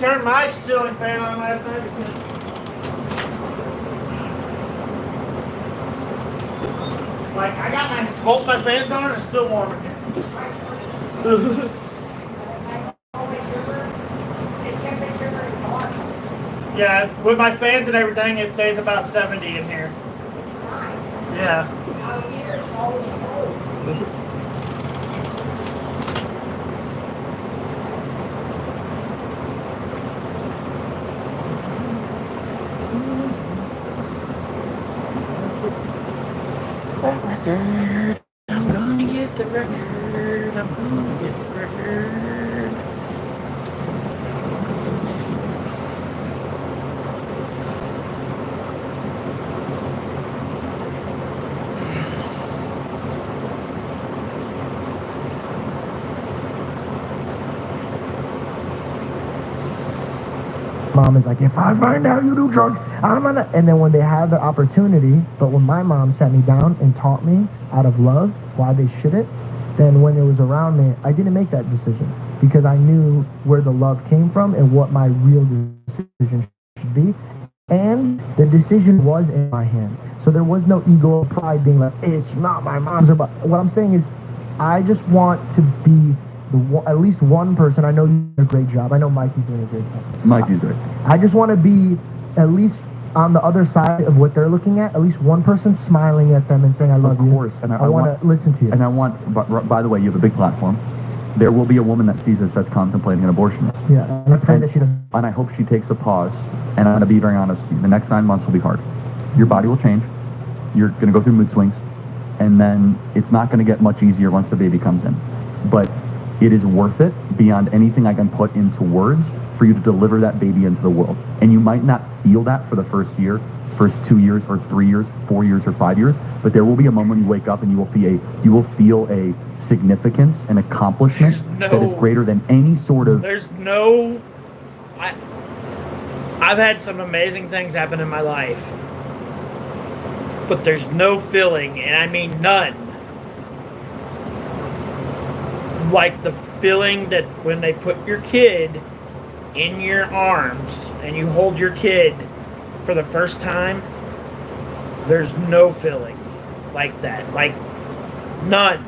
turned my ceiling fan on last night because like I got both my fans on and it's still warm in here. Yeah, with my fans and everything, it stays about 70 in here. Yeah. Out here, it's always cold. That record. I'm gonna get the record. I'm gonna get the record. Mom is like, if I find out you do drugs, I'm gonna. And then when they have the opportunity, but when my mom sat me down and taught me out of love why they shouldn't, then when it was around me, I didn't make that decision because I knew where the love came from and what my real decision should be. And the decision was in my hand. So there was no ego or pride being like, it's not my mom's. Or, but what I'm saying is, I just want to be at least one person. I know you do a great job. I know Mikey's doing a great job. Mikey's great. I just want to be at least on the other side of what they're looking at one person smiling at them and saying, I love you. Of course. And I want to listen to you. And I want, by the way, you have a big platform. There will be a woman that sees this that's contemplating an abortion. Yeah, and I pray that she doesn't. And I hope she takes a pause. And I'm going to be very honest with you. The next 9 months will be hard. Your body will change. You're going to go through mood swings. And then it's not going to get much easier once the baby comes in. But it is worth it beyond anything I can put into words for you to deliver that baby into the world. And you might not feel that for the first year, first 2 years or 3 years, 4 years or 5 years, but there will be a moment you wake up and you will feel a significance and accomplishment that is greater than any sort of. I've had some amazing things happen in my life, but there's no feeling, and I mean none, like the feeling that when they put your kid in your arms and you hold your kid for the first time. There's no feeling like that, like none.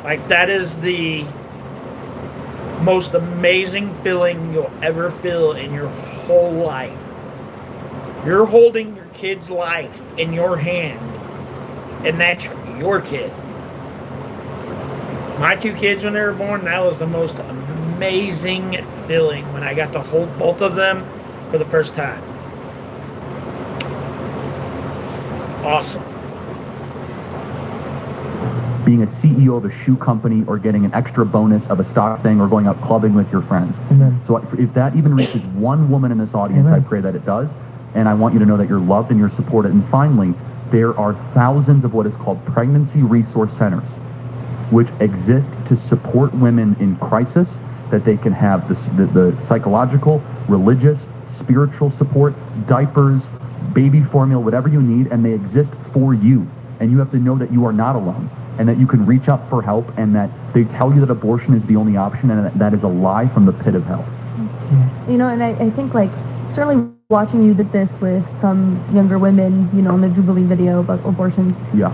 Like that is the most amazing feeling you'll ever feel in your whole life. You're holding your kid's life in your hand, and that's your kid. My 2 kids, when they were born, that was the most amazing feeling when I got to hold both of them for the first time. Awesome. Being a CEO of a shoe company or getting an extra bonus of a stock thing or going out clubbing with your friends. Amen. So if that even reaches one woman in this audience, Amen. I pray that it does. And I want you to know that you're loved and you're supported. And finally, there are thousands of what is called pregnancy resource centers, which exist to support women in crisis, that they can have the psychological, religious, spiritual support, diapers, baby formula, whatever you need, and they exist for you. And you have to know that you are not alone, and that you can reach out for help, and that they tell you that abortion is the only option, and that is a lie from the pit of hell. You know, and I think, like, certainly watching you did this with some younger women, you know, in the Jubilee video about abortions. Yeah.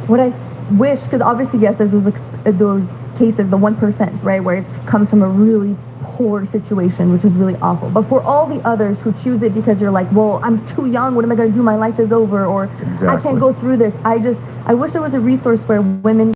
What I wish, because obviously, yes, there's those cases, the 1%, right, where it comes from a really poor situation, which is really awful. But for all the others who choose it because you're like, well, I'm too young, what am I going to do? My life is over, or Exactly. I can't go through this. I wish there was a resource where women